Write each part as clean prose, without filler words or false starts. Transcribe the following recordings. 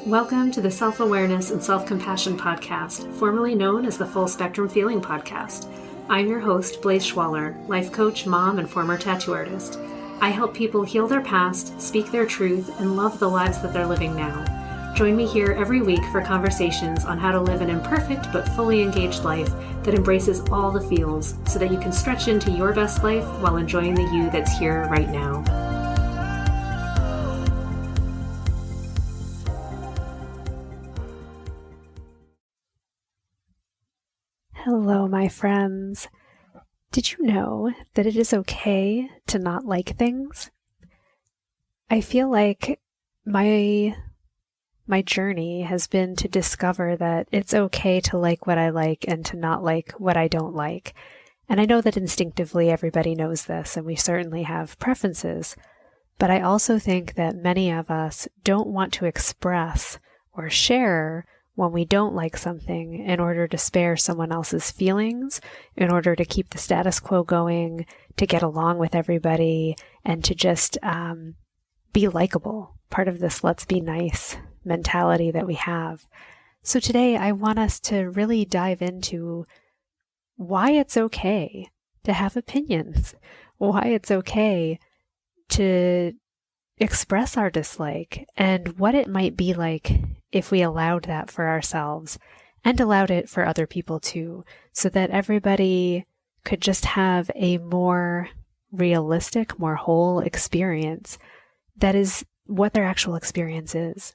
Welcome to the Self-Awareness and Self-Compassion Podcast, formerly known as the Full Spectrum Feeling Podcast. I'm your host, Blaise Schwaller, life coach, mom, and former tattoo artist. I help people heal their past, speak their truth, and love the lives that they're living now. Join me here every week for conversations on how to live an imperfect but fully engaged life that embraces all the feels so that you can stretch into your best life while enjoying the you that's here right now. Hello, my friends. Did you know that it is okay to not like things? I feel like my journey has been to discover that it's okay to like what I like and to not like what I don't like. And I know that instinctively everybody knows this, and we certainly have preferences. But I also think that many of us don't want to express or share when we don't like something in order to spare someone else's feelings, in order to keep the status quo going, to get along with everybody, and to just be likable, part of this let's be nice mentality that we have. So today I want us to really dive into why it's okay to have opinions, why it's okay to express our dislike, and what it might be like if we allowed that for ourselves and allowed it for other people too, so that everybody could just have a more realistic, more whole experience that is what their actual experience is.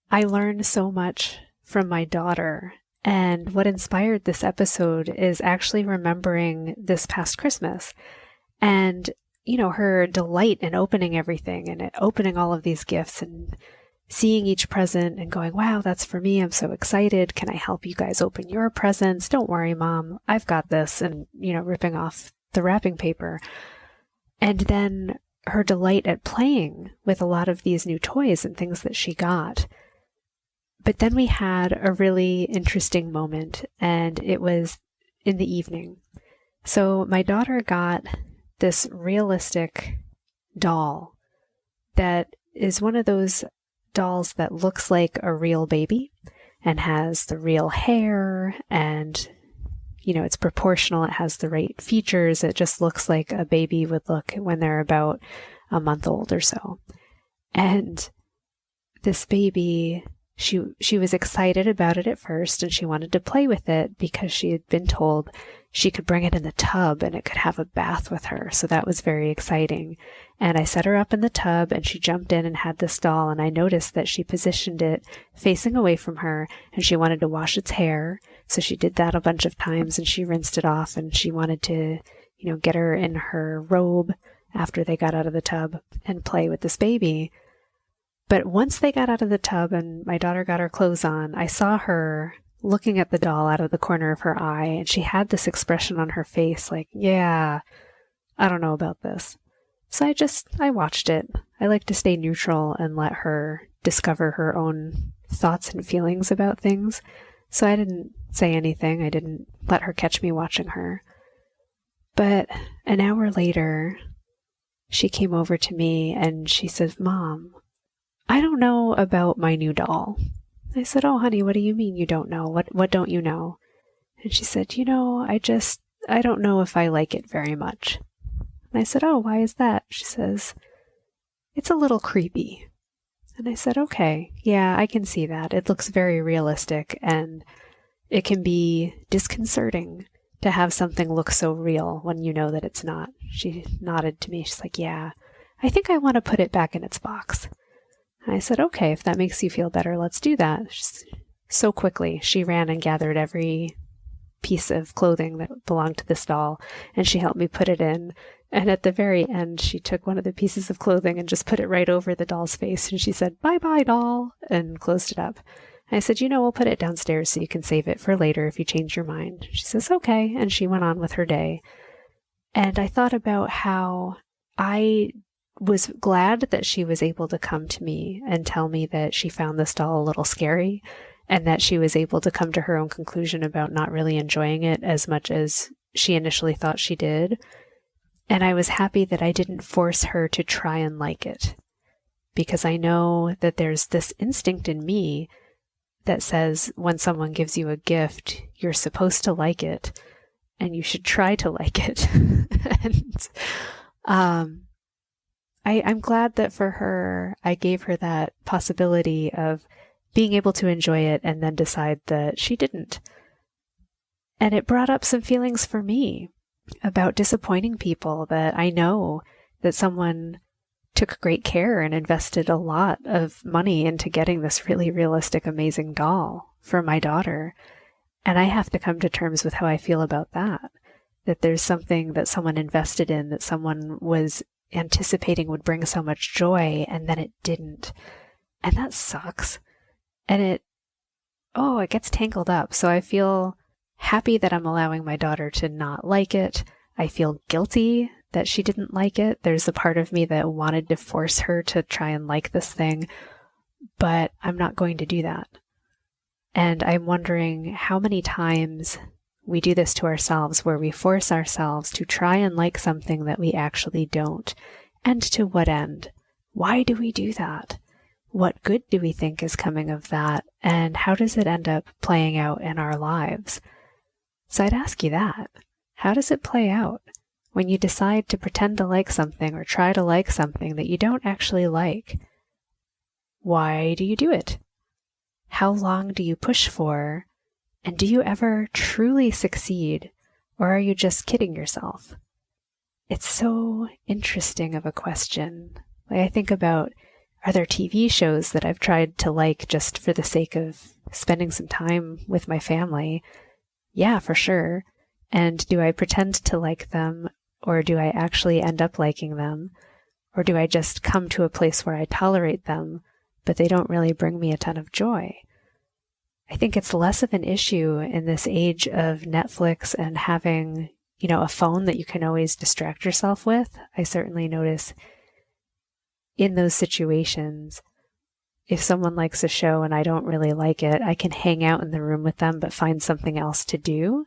I learned so much from my daughter, and what inspired this episode is actually remembering this past Christmas and, her delight in opening everything and opening all of these gifts and seeing each present and going, wow, that's for me. I'm so excited. Can I help you guys open your presents? Don't worry, Mom. I've got this. And, ripping off the wrapping paper. And then her delight at playing with a lot of these new toys and things that she got. But then we had a really interesting moment, and it was in the evening. So my daughter got this realistic doll that is one of those dolls that looks like a real baby and has the real hair and, it's proportional. It has the right features. It just looks like a baby would look when they're about a month old or so. And this baby, she was excited about it at first, and she wanted to play with it because she had been told she could bring it in the tub and it could have a bath with her. So that was very exciting. And I set her up in the tub, and she jumped in and had this doll, and I noticed that she positioned it facing away from her, and she wanted to wash its hair. So she did that a bunch of times, and she rinsed it off, and she wanted to, get her in her robe after they got out of the tub and play with this baby. But once they got out of the tub and my daughter got her clothes on, I saw her looking at the doll out of the corner of her eye, and she had this expression on her face like, yeah, I don't know about this. So I watched it. I like to stay neutral and let her discover her own thoughts and feelings about things. So I didn't say anything. I didn't let her catch me watching her. But an hour later, she came over to me and she said, Mom, I don't know about my new doll. I said, oh, honey, what do you mean you don't know? What don't you know? And she said, I don't know if I like it very much. And I said, oh, why is that? She says, it's a little creepy. And I said, okay, yeah, I can see that. It looks very realistic, and it can be disconcerting to have something look so real when you know that it's not. She nodded to me. She's like, yeah, I think I want to put it back in its box. And I said, okay, if that makes you feel better, let's do that. So quickly, she ran and gathered every piece of clothing that belonged to this doll, and she helped me put it in. And at the very end, she took one of the pieces of clothing and just put it right over the doll's face. And she said, bye-bye, doll, and closed it up. And I said, we'll put it downstairs so you can save it for later if you change your mind. She says, okay. And she went on with her day. And I thought about how I was glad that she was able to come to me and tell me that she found this doll a little scary, and that she was able to come to her own conclusion about not really enjoying it as much as she initially thought she did. And I was happy that I didn't force her to try and like it, because I know that there's this instinct in me that says when someone gives you a gift, you're supposed to like it and you should try to like it. And I'm glad that for her, I gave her that possibility of being able to enjoy it and then decide that she didn't. And it brought up some feelings for me about disappointing people, that I know that someone took great care and invested a lot of money into getting this really realistic, amazing doll for my daughter. And I have to come to terms with how I feel about that. That there's something that someone invested in, that someone was anticipating would bring so much joy, and then it didn't. And that sucks. And it gets tangled up. So I feel happy that I'm allowing my daughter to not like it. I feel guilty that she didn't like it. There's a part of me that wanted to force her to try and like this thing, but I'm not going to do that. And I'm wondering how many times we do this to ourselves, where we force ourselves to try and like something that we actually don't. And to what end? Why do we do that? What good do we think is coming of that? And how does it end up playing out in our lives? So I'd ask you that. How does it play out when you decide to pretend to like something or try to like something that you don't actually like? Why do you do it? How long do you push for? And do you ever truly succeed, or are you just kidding yourself? It's so interesting of a question. Like, I think about, are there TV shows that I've tried to like just for the sake of spending some time with my family? Yeah, for sure. And do I pretend to like them, or do I actually end up liking them? Or do I just come to a place where I tolerate them, but they don't really bring me a ton of joy? I think it's less of an issue in this age of Netflix and having, a phone that you can always distract yourself with. I certainly notice in those situations, if someone likes a show and I don't really like it, I can hang out in the room with them but find something else to do.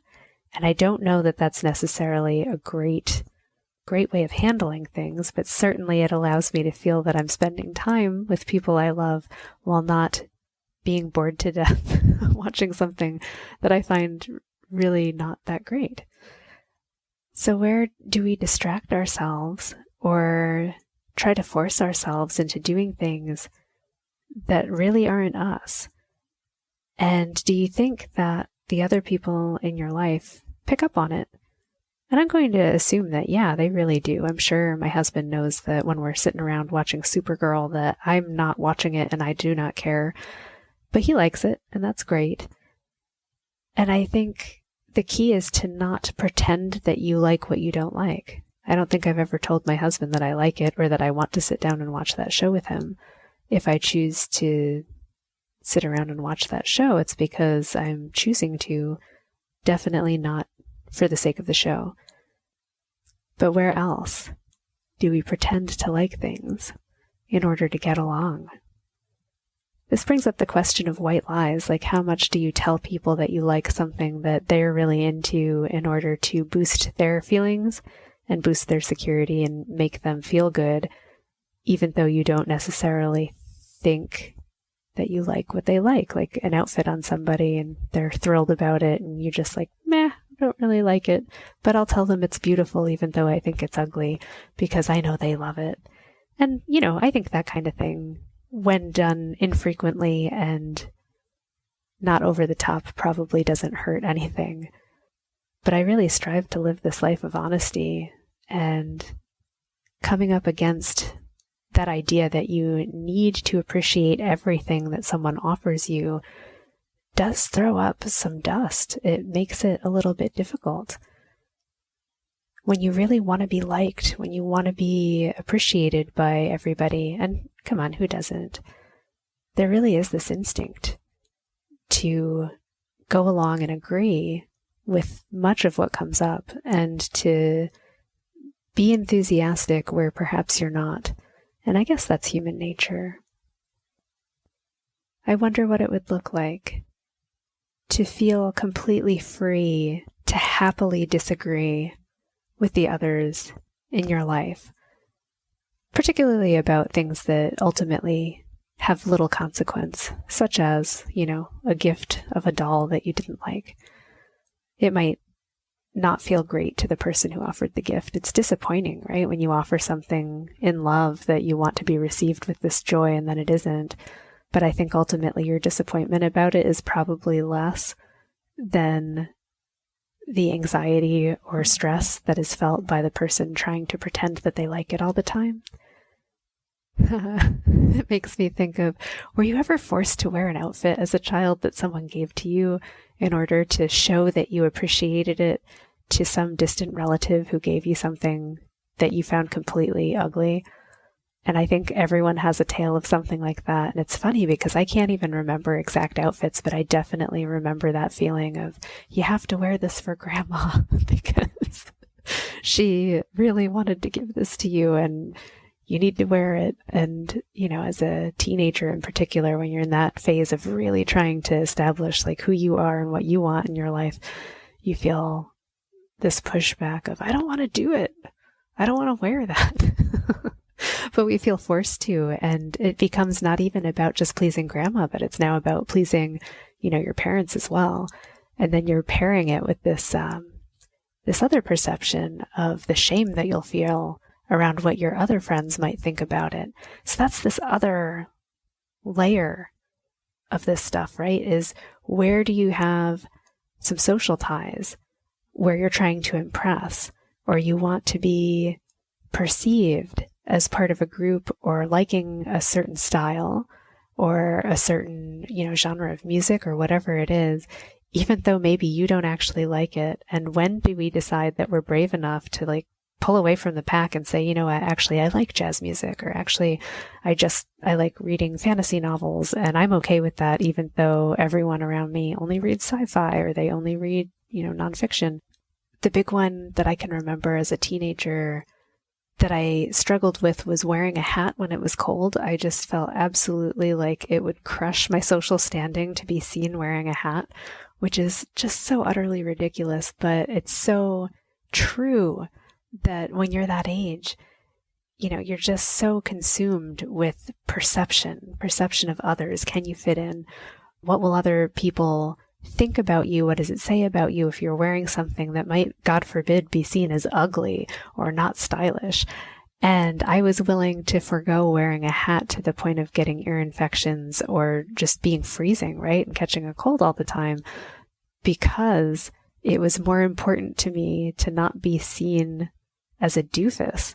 And I don't know that that's necessarily a great way of handling things, but certainly it allows me to feel that I'm spending time with people I love while not being bored to death watching something that I find really not that great. So where do we distract ourselves or try to force ourselves into doing things that really aren't us? And do you think that the other people in your life pick up on it? And I'm going to assume that, yeah, they really do. I'm sure my husband knows that when we're sitting around watching Supergirl that I'm not watching it and I do not care. But he likes it, and that's great. And I think the key is to not pretend that you like what you don't like. I don't think I've ever told my husband that I like it or that I want to sit down and watch that show with him. If I choose to sit around and watch that show, it's because I'm choosing to, definitely not for the sake of the show. But where else do we pretend to like things in order to get along? This brings up the question of white lies, like how much do you tell people that you like something that they're really into in order to boost their feelings and boost their security and make them feel good, even though you don't necessarily think that you like what they like an outfit on somebody and they're thrilled about it and you're just like, meh, I don't really like it, but I'll tell them it's beautiful even though I think it's ugly because I know they love it. And, I think that kind of thing, when done infrequently and not over the top, probably doesn't hurt anything. But I really strive to live this life of honesty, and coming up against that idea that you need to appreciate everything that someone offers you does throw up some dust. It makes it a little bit difficult. When you really want to be liked, when you want to be appreciated by everybody, and come on, who doesn't? There really is this instinct to go along and agree with much of what comes up and to be enthusiastic where perhaps you're not. And I guess that's human nature. I wonder what it would look like to feel completely free to happily disagree with the others in your life. particularly about things that ultimately have little consequence, such as, a gift of a doll that you didn't like. It might not feel great to the person who offered the gift. It's disappointing, right? When you offer something in love that you want to be received with this joy and then it isn't. But I think ultimately your disappointment about it is probably less than the anxiety or stress that is felt by the person trying to pretend that they like it all the time. It makes me think of, were you ever forced to wear an outfit as a child that someone gave to you in order to show that you appreciated it to some distant relative who gave you something that you found completely ugly? And I think everyone has a tale of something like that. And it's funny because I can't even remember exact outfits, but I definitely remember that feeling of, you have to wear this for grandma because she really wanted to give this to you and you need to wear it. And, as a teenager in particular, when you're in that phase of really trying to establish like who you are and what you want in your life, you feel this pushback of, I don't want to do it. I don't want to wear that. But we feel forced to, and it becomes not even about just pleasing grandma, but it's now about pleasing, your parents as well. And then you're pairing it with this other perception of the shame that you'll feel around what your other friends might think about it. So that's this other layer of this stuff, right? Is where do you have some social ties where you're trying to impress, or you want to be perceived as part of a group, or liking a certain style or a certain, genre of music or whatever it is, even though maybe you don't actually like it. And when do we decide that we're brave enough to pull away from the pack and say, actually I like jazz music, or actually I like reading fantasy novels and I'm okay with that, even though everyone around me only reads sci-fi or they only read, nonfiction. The big one that I can remember as a teenager that I struggled with was wearing a hat when it was cold. I just felt absolutely like it would crush my social standing to be seen wearing a hat, which is just so utterly ridiculous, but it's so true that when you're that age, you're just so consumed with perception of others. Can you fit in? What will other people think about you? What does it say about you if you're wearing something that might, God forbid, be seen as ugly or not stylish? And I was willing to forego wearing a hat to the point of getting ear infections or just being freezing, right? And catching a cold all the time, because it was more important to me to not be seen as a doofus.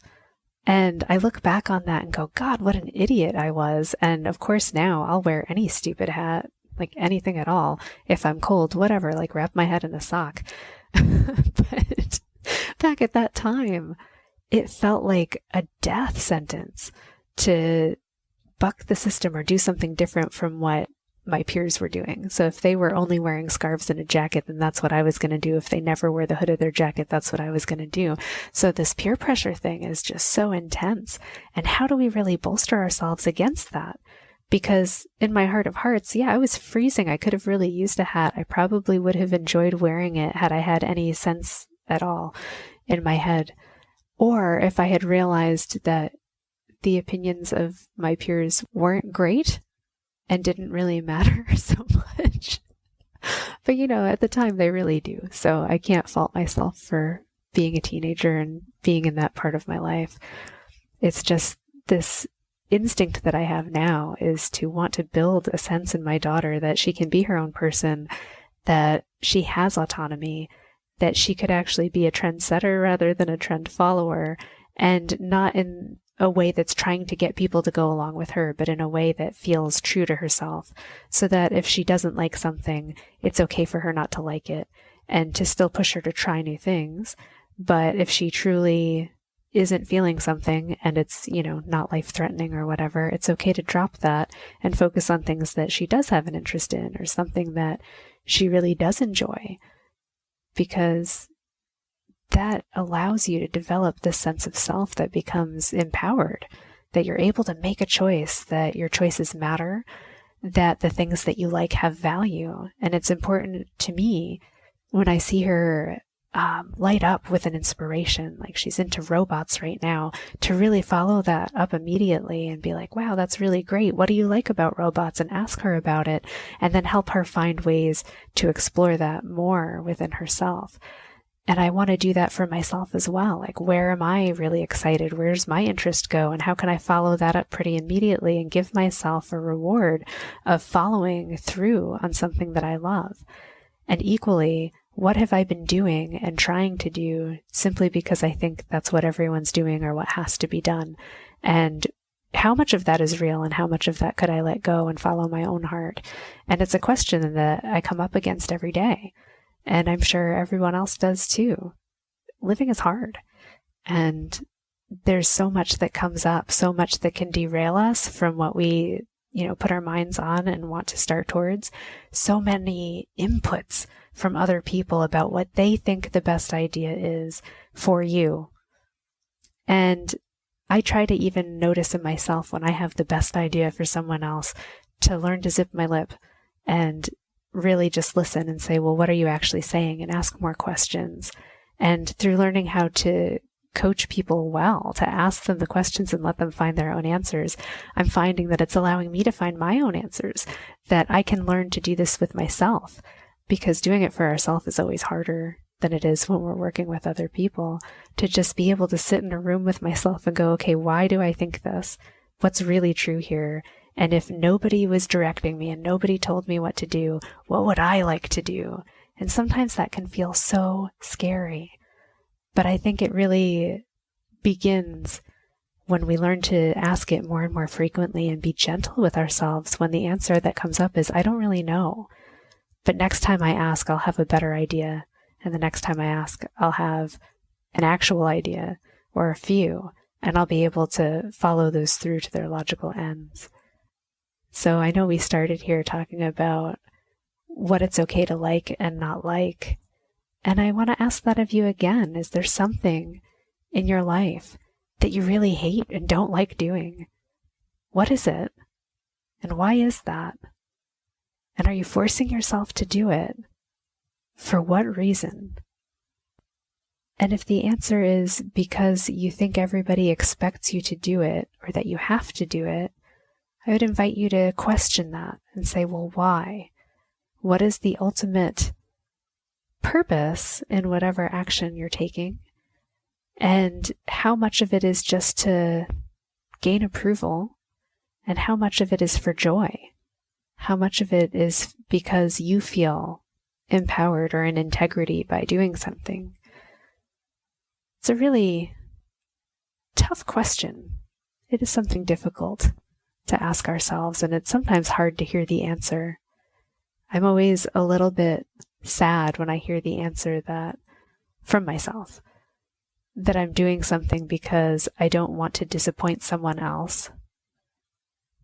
And I look back on that and go, God, what an idiot I was. And of course now I'll wear any stupid hat, like anything at all. If I'm cold, whatever, wrap my head in a sock. But back at that time, it felt like a death sentence to buck the system or do something different from what my peers were doing. So if they were only wearing scarves and a jacket, then that's what I was going to do. If they never wore the hood of their jacket, that's what I was going to do. So this peer pressure thing is just so intense. And how do we really bolster ourselves against that? Because in my heart of hearts, I was freezing. I could have really used a hat. I probably would have enjoyed wearing it had I had any sense at all in my head. Or if I had realized that the opinions of my peers weren't great and didn't really matter so much. But at the time they really do. So I can't fault myself for being a teenager and being in that part of my life. It's just this instinct that I have now is to want to build a sense in my daughter that she can be her own person, that she has autonomy, that she could actually be a trendsetter rather than a trend follower, and not in a way that's trying to get people to go along with her, but in a way that feels true to herself, so that if she doesn't like something, it's okay for her not to like it and to still push her to try new things. But if she truly isn't feeling something and it's, not life-threatening or whatever, it's okay to drop that and focus on things that she does have an interest in or something that she really does enjoy, because that allows you to develop this sense of self that becomes empowered, that you're able to make a choice, that your choices matter, that the things that you like have value. And it's important to me when I see her light up with an inspiration, like she's into robots right now, to really follow that up immediately and be like, wow, that's really great. What do you like about robots? And ask her about it, and then help her find ways to explore that more within herself. And I want to do that for myself as well. Like, where am I really excited? Where's my interest go? And how can I follow that up pretty immediately and give myself a reward of following through on something that I love? And equally, what have I been doing and trying to do simply because I think that's what everyone's doing or what has to be done? And how much of that is real and how much of that could I let go and follow my own heart? And it's a question that I come up against every day. And I'm sure everyone else does too. Living is hard. And there's so much that comes up, so much that can derail us from what we, put our minds on and want to start towards. So many inputs from other people about what they think the best idea is for you. And I try to even notice in myself when I have the best idea for someone else, to learn to zip my lip and really just listen and say, well, what are you actually saying? And ask more questions. And through learning how to coach people well, to ask them the questions and let them find their own answers, I'm finding that it's allowing me to find my own answers, that I can learn to do this with myself, because doing it for ourselves is always harder than it is when we're working with other people. To just be able to sit in a room with myself and go, okay, why do I think this? What's really true here? And if nobody was directing me and nobody told me what to do, what would I like to do? And sometimes that can feel so scary. But I think it really begins when we learn to ask it more and more frequently and be gentle with ourselves when the answer that comes up is, I don't really know. But next time I ask, I'll have a better idea. And the next time I ask, I'll have an actual idea or a few, and I'll be able to follow those through to their logical ends. So I know we started here talking about what it's okay to like and not like. And I want to ask that of you again. Is there something in your life that you really hate and don't like doing? What is it? And why is that? And are you forcing yourself to do it? For what reason? And if the answer is because you think everybody expects you to do it, or that you have to do it, I would invite you to question that and say, well, why? What is the ultimate purpose in whatever action you're taking? And how much of it is just to gain approval? And how much of it is for joy? How much of it is because you feel empowered or in integrity by doing something? It's a really tough question. It is something difficult to ask ourselves, and it's sometimes hard to hear the answer. I'm always a little bit sad when I hear the answer that from myself, that I'm doing something because I don't want to disappoint someone else.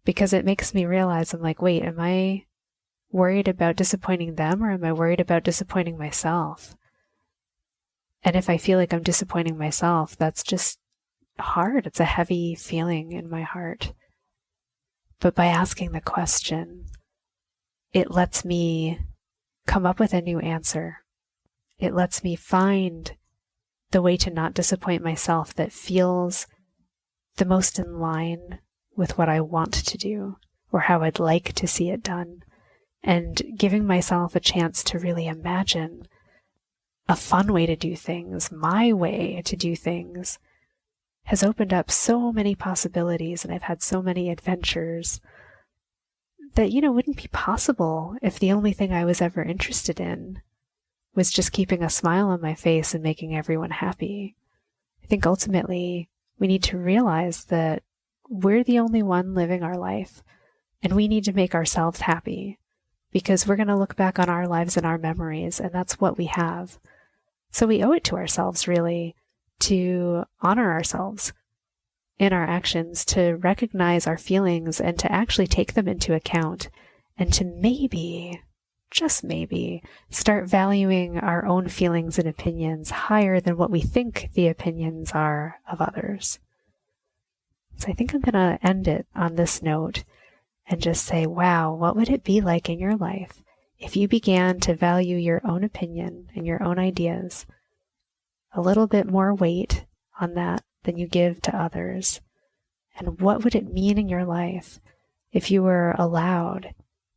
Because it makes me realize, I'm like, wait, am I worried about disappointing them, or am I worried about disappointing myself? And if I feel like I'm disappointing myself, that's just hard. It's a heavy feeling in my heart. But by asking the question, it lets me come up with a new answer. It lets me find the way to not disappoint myself that feels the most in line with what I want to do, or how I'd like to see it done. And giving myself a chance to really imagine a fun way to do things, my way to do things, has opened up so many possibilities, and I've had so many adventures that, wouldn't be possible if the only thing I was ever interested in was just keeping a smile on my face and making everyone happy. I think ultimately we need to realize that we're the only one living our life, and we need to make ourselves happy, because we're going to look back on our lives and our memories, and that's what we have. So we owe it to ourselves, really, to honor ourselves in our actions, to recognize our feelings and to actually take them into account, and to maybe, just maybe, start valuing our own feelings and opinions higher than what we think the opinions are of others. So I think I'm going to end it on this note and just say, wow, what would it be like in your life if you began to value your own opinion and your own ideas a little bit more weight on that than you give to others? And what would it mean in your life if you were allowed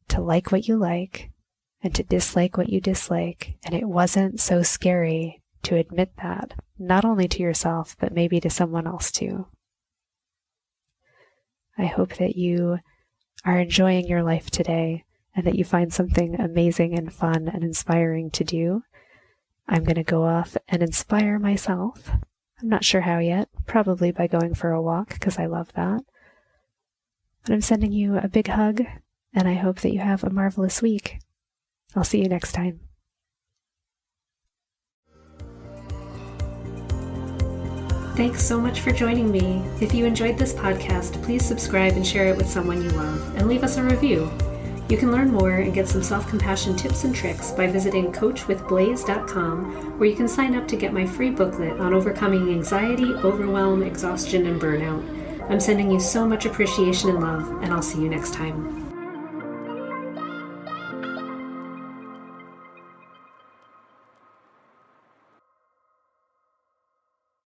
to like what you like and to dislike what you dislike, and it wasn't so scary to admit that, not only to yourself, but maybe to someone else too? I hope that you are enjoying your life today and that you find something amazing and fun and inspiring to do. I'm going to go off and inspire myself. I'm not sure how yet, probably by going for a walk because I love that. But I'm sending you a big hug, and I hope that you have a marvelous week. I'll see you next time. Thanks so much for joining me. If you enjoyed this podcast, please subscribe and share it with someone you love, and leave us a review. You can learn more and get some self-compassion tips and tricks by visiting coachwithblaze.com, where you can sign up to get my free booklet on overcoming anxiety, overwhelm, exhaustion, and burnout. I'm sending you so much appreciation and love, and I'll see you next time.